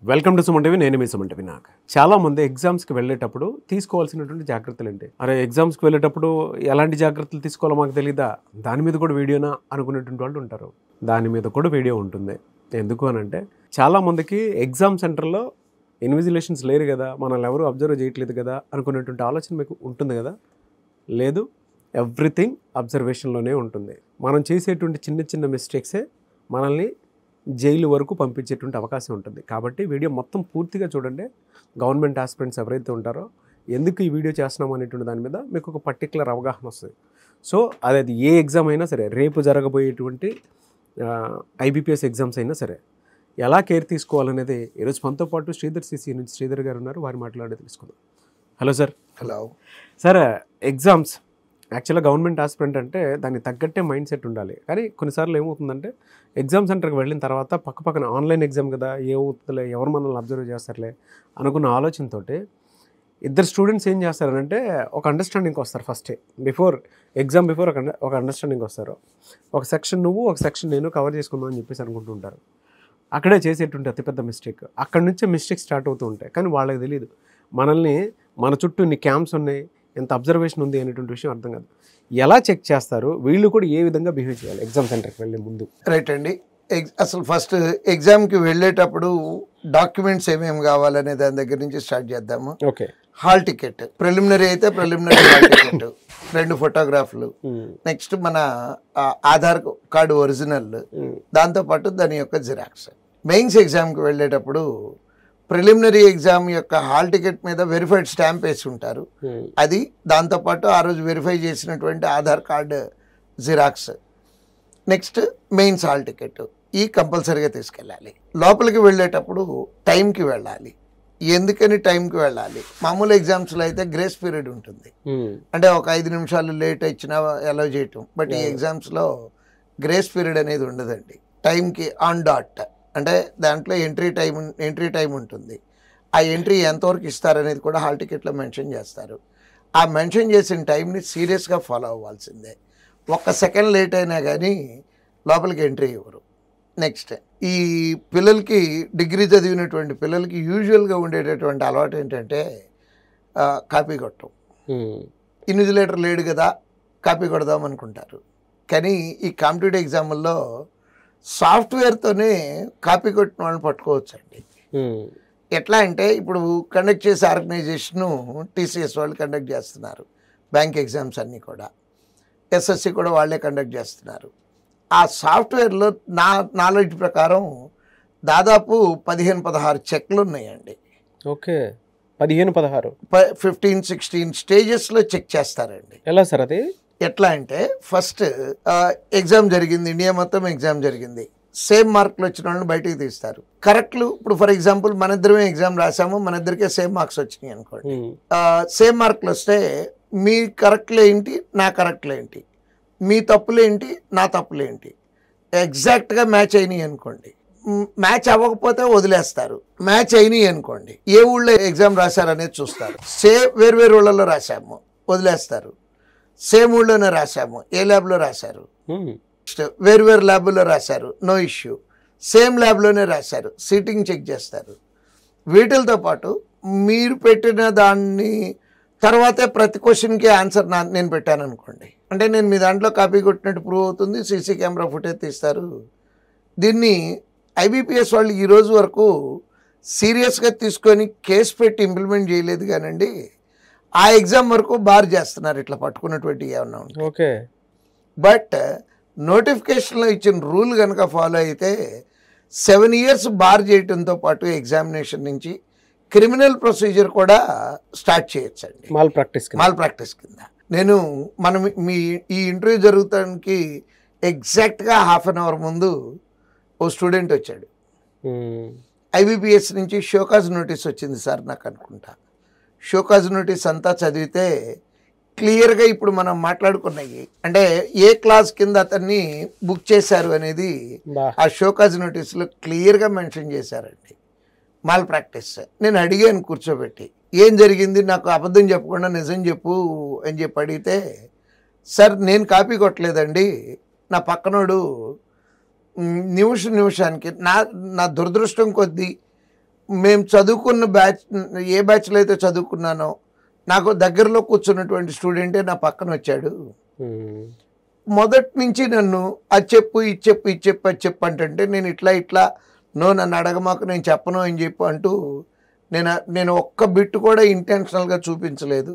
Welcome to Suman TV. నేను మీ Suman TV. నాకు చాలా మంది ఎగ్జామ్స్కి వెళ్ళేటప్పుడు తీసుకోవాల్సినటువంటి జాగ్రత్తలు ఏంటి? అరే ఎగ్జామ్స్కి వెళ్ళేటప్పుడు ఎలాంటి జాగ్రత్తలు తీసుకోవాలో మాకు తెలీదా, దాని మీద కూడా వీడియోనా అనుకునేటువంటి వాళ్ళు ఉంటారు. దాని మీద కూడా వీడియో ఉంటుంది. ఎందుకు అని అంటే చాలా మందికి ఎగ్జామ్ సెంటర్లో ఇన్విజిలేషన్స్ లేరు కదా, మనల్ని ఎవరు అబ్జర్వ్ చేయట్లేదు కదా అనుకునేటువంటి ఆలోచన మీకు ఉంటుంది కదా. లేదు, ఎవ్రీథింగ్ అబ్జర్వేషన్లోనే ఉంటుంది. మనం చేసేటువంటి చిన్న చిన్న మిస్టేక్సే మనల్ని జైలు వరకు పంపించేటువంటి అవకాశం ఉంటుంది. కాబట్టి వీడియో మొత్తం పూర్తిగా చూడండి. గవర్నమెంట్ ఆస్పిరెంట్స్ ఎవరైతే ఉంటారో ఎందుకు ఈ వీడియో చేస్తున్నాం అనేటువంటి దాని మీద మీకు ఒక పర్టికులర్ అవగాహన వస్తుంది. సో అది ఏ ఎగ్జామ్ అయినా సరే, రేపు జరగబోయేటువంటి ఐబీపీఎస్ ఎగ్జామ్స్ అయినా సరే ఎలా కేర్ తీసుకోవాలనేది ఈరోజు మనతో పాటు శ్రీధర్ నుంచి శ్రీధర్ గారు ఉన్నారు. వారి మాట్లాడి తెలుసుకుందాం. Hello sir. Hello sir. Exams యాక్చువల్గా గవర్నమెంట్ ఆస్పిరెంట్ అంటే దానికి తగ్గట్టే మైండ్ సెట్ ఉండాలి. కానీ కొన్నిసార్లు ఏమవుతుందంటే ఎగ్జామ్ సెంటర్కి వెళ్ళిన తర్వాత పక్కన ఆన్లైన్ ఎగ్జామ్ కదా, ఏమవుతుందిలే, ఎవరు మనల్ని అబ్జర్వ్ చేస్తారులే అనుకున్న ఆలోచనతో ఇద్దరు స్టూడెంట్స్ ఏం చేస్తారంటే ఒక అండర్స్టాండింగ్కి వస్తారు. ఫస్టే ఎగ్జామ్ బిఫోర్ ఒక అండర్స్టాండింగ్ వస్తారు. ఒక సెక్షన్ నువ్వు, ఒక సెక్షన్ నేను కవర్ చేసుకుందాం అని చెప్పేసి అనుకుంటుంటారు. అక్కడే చేసేటువంటి అతిపెద్ద మిస్టేక్. అక్కడి నుంచే మిస్టేక్ స్టార్ట్ అవుతూ ఉంటాయి. కానీ వాళ్ళకి తెలియదు మన చుట్టూ ఇన్ని క్యాంప్స్ ఉన్నాయి, ఎంత అబ్జర్వేషన్ ఉంది అనేటువంటి విషయం అర్థం కాదు. ఎలా చెక్ చేస్తారు, వీళ్ళు కూడా ఏ విధంగా బిహేవ్ చేయాలి ఎగ్జామ్ సెంటర్కి వెళ్ళే ముందు? రైట్ అండి. అసలు ఫస్ట్ ఎగ్జామ్కి వెళ్ళేటప్పుడు డాక్యుమెంట్స్ ఏమేమి కావాలనే దాని దగ్గర నుంచి స్టార్ట్ చేద్దాము. ఓకే. హాల్ టికెట్, ప్రిలిమినరీ అయితే ప్రిలిమినరీ హాల్ టికెట్, 2 ఫోటోగ్రాఫ్లు, నెక్స్ట్ మన ఆధార్ కార్డు ఒరిజినల్, దాంతోపాటు దాని యొక్క జిరాక్స్. మెయిన్స్ ఎగ్జామ్కి వెళ్ళేటప్పుడు ప్రిలిమినరీ ఎగ్జామ్ యొక్క హాల్ టికెట్ మీద వెరిఫైడ్ స్టాంప్ వేసి ఉంటారు. అది దాంతోపాటు ఆ రోజు వెరిఫై చేసినటువంటి Aadhaar card xerox, next mains hall ticket, ఈ కంపల్సరీగా తీసుకెళ్ళాలి. లోపలికి వెళ్ళేటప్పుడు టైంకి వెళ్ళాలి. ఎందుకని టైంకి వెళ్ళాలి? మామూలు ఎగ్జామ్స్లో అయితే గ్రేస్ పీరియడ్ ఉంటుంది, అంటే ఒక 5 నిమిషాలు లేట్ ఇచ్చినా అలౌ చేయటం. బట్ ఈ ఎగ్జామ్స్లో గ్రేస్ పీరియడ్ అనేది ఉండదండి. టైంకి ఆన్ డాట్, అంటే దాంట్లో ఎంట్రీ టైం ఉంటుంది. ఆ ఎంట్రీ ఎంతవరకు ఇస్తారనేది కూడా హాల్ టికెట్లో మెన్షన్ చేస్తారు. ఆ మెన్షన్ చేసిన టైంని సీరియస్గా ఫాలో అవ్వాల్సిందే. 1 సెకండ్ లేట్ అయినా కానీ లోపలికి ఎంట్రీ ఇవ్వరు. నెక్స్ట్, ఈ పిల్లలకి, డిగ్రీ చదివినటువంటి పిల్లలకి యూజువల్గా ఉండేటటువంటి అలవాటు ఏంటంటే కాపీ కొట్టడం. ఇన్విజిలేటర్ లేడు కదా, కాపీ కొడదాం అనుకుంటారు. కానీ ఈ కాంపిటేటివ్ ఎగ్జామ్ల్లో సాఫ్ట్వేర్తోనే కాపీ కొట్టిన వాళ్ళని పట్టుకోవచ్చండి. ఎట్లా అంటే ఇప్పుడు కండక్ట్ చేసే ఆర్గనైజేషను టీసీఎస్ వాళ్ళు కండక్ట్ చేస్తున్నారు. బ్యాంక్ ఎగ్జామ్స్ అన్నీ కూడా, ఎస్ఎస్సి కూడా వాళ్ళే కండక్ట్ చేస్తున్నారు. ఆ సాఫ్ట్వేర్లో నా నాలెడ్జ్ ప్రకారం దాదాపు 15-16 చెక్లు ఉన్నాయండి. ఓకే. 15-16 15-16 స్టేజెస్లో చెక్ చేస్తారండి. ఎలా సార్ అది? ఎట్లా అంటే ఫస్ట్ ఎగ్జామ్ జరిగింది, ఇండియా మొత్తం ఎగ్జామ్ జరిగింది, సేమ్ మార్కులు వచ్చిన వాళ్ళని బయటికి తీస్తారు. కరెక్ట్లు, ఇప్పుడు ఫర్ ఎగ్జాంపుల్ మన ఇద్దరమే ఎగ్జామ్ రాసాము, మన ఇద్దరికే సేమ్ మార్క్స్ వచ్చినాయి అనుకోండి. సేమ్ మార్కులు వస్తే మీ కరెక్ట్లు ఏంటి, నా కరెక్ట్లు ఏంటి, మీ తప్పులేంటి, నా తప్పులేంటి, ఎగ్జాక్ట్గా మ్యాచ్ అయినాయి అనుకోండి. మ్యాచ్ అవ్వకపోతే వదిలేస్తారు. మ్యాచ్ అయినాయి అనుకోండి, ఏ ఊళ్ళో ఎగ్జామ్ రాశారనేది చూస్తారు. వేరు ఊళ్ళలో రాశాము, వదిలేస్తారు. సేమ్ ఊళ్ళోనే రాశాము, ఏ ల్యాబ్లో రాశారు, వేరు ల్యాబ్లో రాశారు, నో ఇష్యూ. సేమ్ ల్యాబ్లోనే రాశారు, సీటింగ్ చెక్ చేస్తారు. వీటితో పాటు మీరు పెట్టిన దాన్ని తర్వాతే ప్రతి క్వశ్చన్కి ఆన్సర్ నేను పెట్టాను అనుకోండి, అంటే నేను మీ దాంట్లో కాపీ కొట్టినట్టు ప్రూవ్ అవుతుంది. సీసీ కెమెరా ఫుటేజ్ తీస్తారు. దీన్ని ఐబీపీఎస్ వాళ్ళు ఈరోజు వరకు సీరియస్గా తీసుకొని కేసు పెట్టి ఇంప్లిమెంట్ చేయలేదు కానండి, ఆ ఎగ్జామ్ వరకు బార్ చేస్తున్నారు ఇట్లా పట్టుకున్నటువంటి ఏమన్నా ఉంటాయి. ఓకే. బట్ నోటిఫికేషన్లో ఇచ్చిన రూల్ కనుక ఫాలో అయితే 7 years బార్ చేయడంతో పాటు ఎగ్జామినేషన్ నుంచి క్రిమినల్ ప్రొసీజర్ కూడా స్టార్ట్ చేయొచ్చండి, మాల్ ప్రాక్టీస్ కింద. ఈ ఇంటర్వ్యూ జరుగుతానికి ఎగ్జాక్ట్గా 1/2 hour ముందు ఓ స్టూడెంట్ వచ్చాడు. ఐబీపీఎస్ నుంచి షోకాజ్ నోటీస్ వచ్చింది సార్ నాకు అనుకుంటా. షోకాజ్ నోటీస్ అంతా చదివితే క్లియర్గా ఇప్పుడు మనం మాట్లాడుకున్నాయి, అంటే ఏ క్లాస్ కింద అతన్ని బుక్ చేశారు అనేది ఆ షోకాజ్ నోటీస్లో క్లియర్గా మెన్షన్ చేశారండి. Mall practice. నేను అడిగాను కూర్చోబెట్టి, ఏం జరిగింది, నాకు అబద్ధం చెప్పకుండా నిజం చెప్పు అని చెప్పి అడిగితే, సార్ నేను కాపీ కొట్టలేదండి, నా పక్కనోడు నిమిషానికి నా దురదృష్టం కొద్దీ మేము చదువుకున్న బ్యాచ్, ఏ బ్యాచ్లో అయితే చదువుకున్నానో నాకు దగ్గరలో కూర్చున్నటువంటి స్టూడెంటే నా పక్కన వచ్చాడు. మొదటి నుంచి నన్ను అది చెప్పు ఇది చెప్పు ఇది చెప్పు అది చెప్పు అంటే నేను ఇట్లా నన్ను అడగమాకు నేను చెప్పను అని చెప్పు అంటూ నేను ఒక్క బిట్ కూడా ఇంటెన్షనల్గా చూపించలేదు.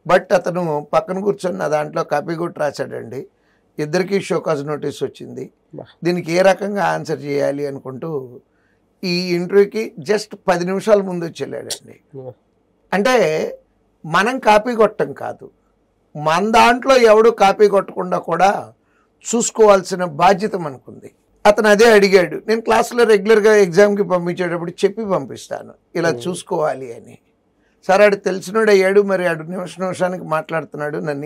బట్ అతను పక్కన కూర్చొని నా దాంట్లో కాపీ కొట్టి రాశాడండి. ఇద్దరికీ షోకాజ్ నోటీస్ వచ్చింది. దీనికి ఏ రకంగా ఆన్సర్ చేయాలి అనుకుంటూ ఈ ఇంటర్వ్యూకి జస్ట్ 10 నిమిషాల ముందు వచ్చి వెళ్ళాడండి. అంటే మనం కాపీ కొట్టం కాదు, మన దాంట్లో ఎవడు కాపీ కొట్టకుండా కూడా చూసుకోవాల్సిన బాధ్యత మనకుంది. అతను అదే అడిగాడు. నేను క్లాస్లో రెగ్యులర్గా ఎగ్జామ్కి పంపించేటప్పుడు చెప్పి పంపిస్తాను ఇలా చూసుకోవాలి అని. సార్ ఆడు తెలిసినోడు అయ్యాడు, మరి ఆడు నిమిషానికి మాట్లాడుతున్నాడు, నన్ను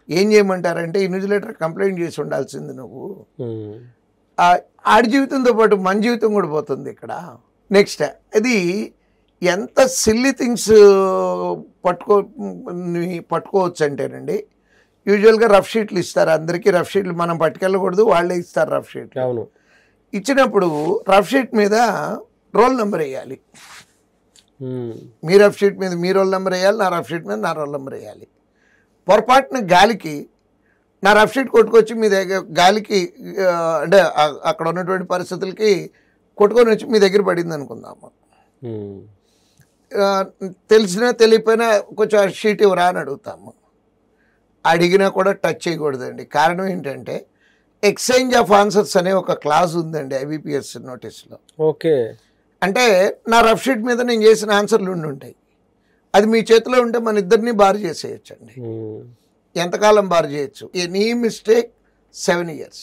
ఏం చేయమంటారంటే ఇన్విజిలేటర్ కంప్లైంట్ చేసి ఉండాల్సింది నువ్వు. ఆడి జీవితంతో పాటు మన జీవితం కూడా పోతుంది ఇక్కడ. నెక్స్ట్ అది ఎంత సిల్లీ థింగ్స్ పట్టుకోవచ్చు అంటేనండి, యూజువల్గా రఫ్ షీట్లు ఇస్తారు అందరికీ. రఫ్ షీట్లు మనం పట్టుకెళ్ళకూడదు, వాళ్ళే ఇస్తారు రఫ్ షీట్లు. అవును. ఇచ్చినప్పుడు రఫ్ షీట్ మీద రోల్ నెంబర్ వేయాలి. మీ రఫ్ షీట్ మీద మీ రోల్ నెంబర్ వేయాలి, నా రఫ్ షీట్ మీద నా రోల్ నెంబర్ వేయాలి. పొరపాటున గాలికి నా రఫ్ షీట్ కొట్టుకొచ్చి మీ దగ్గర గాలికి అంటే అక్కడ ఉన్నటువంటి పరిస్థితులకి కొట్టుకొని వచ్చి మీ దగ్గర పడింది అనుకుందాము. తెలిసినా తెలియపోయినా కొంచెం ఆ షీట్ ఇవ్వరా అని అడుగుతాము. అడిగినా కూడా టచ్ చేయకూడదండి. కారణం ఏంటంటే ఎక్స్చేంజ్ ఆఫ్ ఆన్సర్స్ అనే ఒక క్లాజ్ ఉందండి IBPS నోటీస్లో. ఓకే. అంటే నా రఫ్ షీట్ మీద నేను చేసిన ఆన్సర్లు ఉంటాయి. అది మీ చేతిలో ఉంటే మన ఇద్దరిని బార్ చేసేయచ్చండి. ఎంతకాలం బార్ చేయొచ్చు? Any mistake 7 years.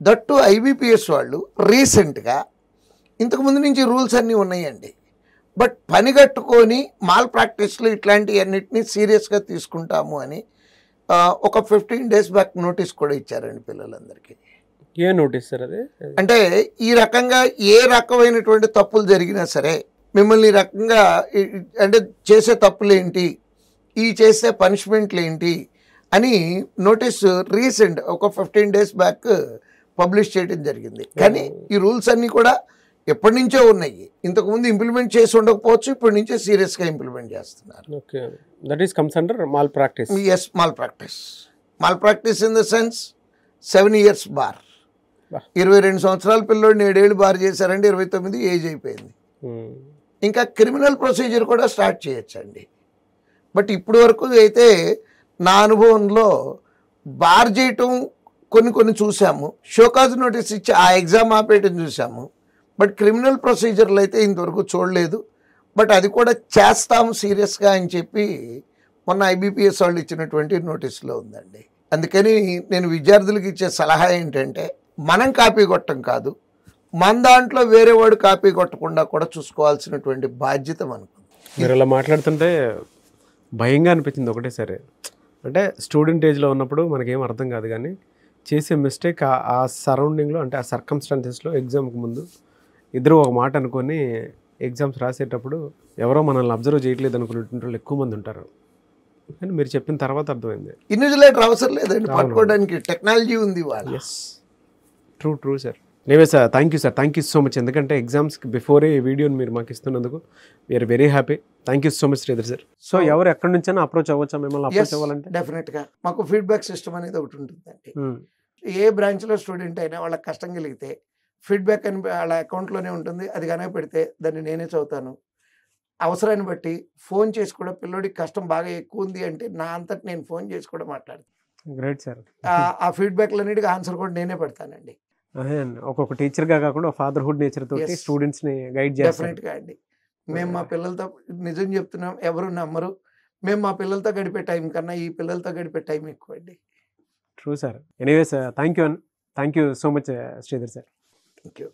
That IBPS వాళ్ళు రీసెంట్గా, ఇంతకుముందు నుంచి రూల్స్ అన్నీ ఉన్నాయండి, బట్ పని కట్టుకొని మాల్ ప్రాక్టీస్లు ఇట్లాంటివన్నిటినీ సీరియస్గా తీసుకుంటాము అని ఒక 15 days బ్యాక్ నోటీస్ కూడా ఇచ్చారండి పిల్లలందరికీ. ఏ నోటీస్ సార్ అది? అంటే ఈ రకంగా ఏ రకమైనటువంటి తప్పులు జరిగినా సరే మిమ్మల్ని ఈ రకంగా అంటే చేసే తప్పులు ఏంటి, ఈ చేసే పనిష్మెంట్లు ఏంటి అని నోటీస్ రీసెంట్ ఒక 15 days బ్యాక్ పబ్లిష్ చేయడం జరిగింది. కానీ ఈ రూల్స్ అన్నీ కూడా ఎప్పటి నుంచో ఉన్నాయి. ఇంతకుముందు ఇంప్లిమెంట్ చేసి ఉండకపోవచ్చు, ఇప్పటి నుంచే సీరియస్గా ఇంప్లిమెంట్ చేస్తున్నారు. Okay, that is comes under malpractice. Yes, malpractice. Malpractice in the sense 7 years bar. 22 సంవత్సరాల పిల్లోడిని 7 ఏళ్ళు బార్ చేశారండి, 29 ఏజ్ అయిపోయింది. ఇంకా క్రిమినల్ ప్రొసీజర్ కూడా స్టార్ట్ చేయొచ్చండి. బట్ ఇప్పటి వరకు అయితే నా అనుభవంలో బార్ చేయటం కొన్ని చూసాము, షోకాజ్ నోటీస్ ఇచ్చి ఆ ఎగ్జామ్ ఆపేయటం చూసాము. బట్ క్రిమినల్ ప్రొసీజర్లు అయితే ఇంతవరకు చూడలేదు. బట్ అది కూడా చేస్తాము సీరియస్గా అని చెప్పి మొన్న IBPS వాళ్ళు ఇచ్చినటువంటి నోటీస్లో ఉందండి. అందుకని నేను విద్యార్థులకు ఇచ్చే సలహా ఏంటంటే, మనం కాపీ కొట్టం కాదు, మన దాంట్లో వేరే వాడు కాపీ కొట్టకుండా కూడా చూసుకోవాల్సినటువంటి బాధ్యత మనకు. మీరు ఇలా మాట్లాడుతుంటే భయంగా అనిపించింది ఒకటే సరే. అంటే స్టూడెంట్ ఏజ్లో ఉన్నప్పుడు మనకేం అర్థం కాదు, కానీ చేసే మిస్టేక్ ఆ సరౌండింగ్లో, అంటే ఆ సర్కమ్స్టాన్సెస్లో ఎగ్జామ్కి ముందు ఇద్దరు ఒక మాట అనుకొని ఎగ్జామ్స్ రాసేటప్పుడు ఎవరో మనల్ని అబ్జర్వ్ చేయట్లేదు అనుకునేటువంటి వాళ్ళు ఎక్కువ మంది ఉంటారు. కానీ మీరు చెప్పిన తర్వాత అర్థమైంది ఇన్విజిలేటర్ అవసరం లేదండి, పట్టుకోవడానికి టెక్నాలజీ ఉంది వాళ్ళ. Yes, true sir. నేవే sir, thank you sir, thank you so much. ఎందుకంటే ఎగ్జామ్స్కి బిఫోరే ఈ వీడియోని మీరు మాకు ఇస్తున్నందుకు we are very happy. Thank you so much Sridhar sir. So ఎవరు ఎక్కడి నుంచైనా అప్రోచ్ అవ్వచ్చా మిమ్మల్ని? అప్రోచ్ అవ్వాలంటే డెఫినెట్గా మాకు ఫీడ్బ్యాక్ సిస్టమ్ అనేది ఒకటి ఉంటుందండి. ఏ బ్రాంచ్లో స్టూడెంట్ అయినా వాళ్ళకి కష్టం కలిగితే ఫీడ్బ్యాక్ అని వాళ్ళ అకౌంట్లోనే ఉంటుంది. అది కనుక పెడితే దాన్ని నేనే చదువుతాను. అవసరాన్ని బట్టి ఫోన్ చేసి కూడా పిల్లోడికి కష్టం బాగా ఎక్కువ ఉంది అంటే నా అంతటి నేను ఫోన్ చేసి కూడా మాట్లాడతాను. Great sir. ఆ ఫీడ్బ్యాక్లన్నిటికీ ఆన్సర్ కూడా నేనే పెడతానండి. ఒక్కొక్క టీచర్గా కాకుండా ఫాదర్హుడ్ నేచర్ తోటి స్టూడెంట్స్ని గైడ్ చేస్తాం. డెఫినెట్గా అండి. మేము మా పిల్లలతో నిజం చెప్తున్నాం, ఎవరు నమ్మరు, మేము మా పిల్లలతో గడిపే టైం కన్నా ఈ పిల్లలతో గడిపే టైం ఎక్కువ అండి. True sir. Anyways thank you so much Sridhar sir. Thank you.